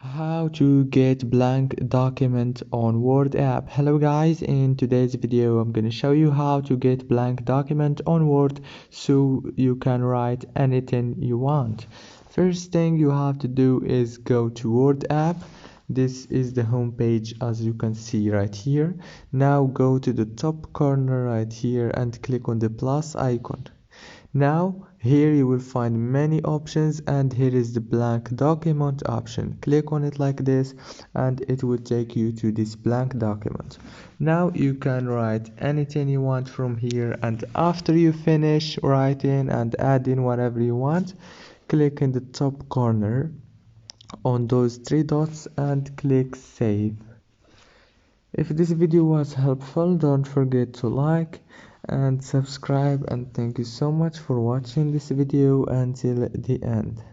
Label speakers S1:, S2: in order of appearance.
S1: How to get blank document on Word app. Hello guys, in today's video I'm going to show you how to get blank document on Word so you can write anything you want. First thing you have to do is go to Word app. This is the home page as you can see right here. Now go to the top corner right here and click on the plus icon. Now here you will find many options, and here is the blank document option. Click on it like this and it will take you to this blank document. Now you can write anything you want from here, and after you finish writing and adding whatever you want, click in the top corner on those three dots and click save. If this video was helpful, don't forget to like and subscribe, and thank you so much for watching this video until the end.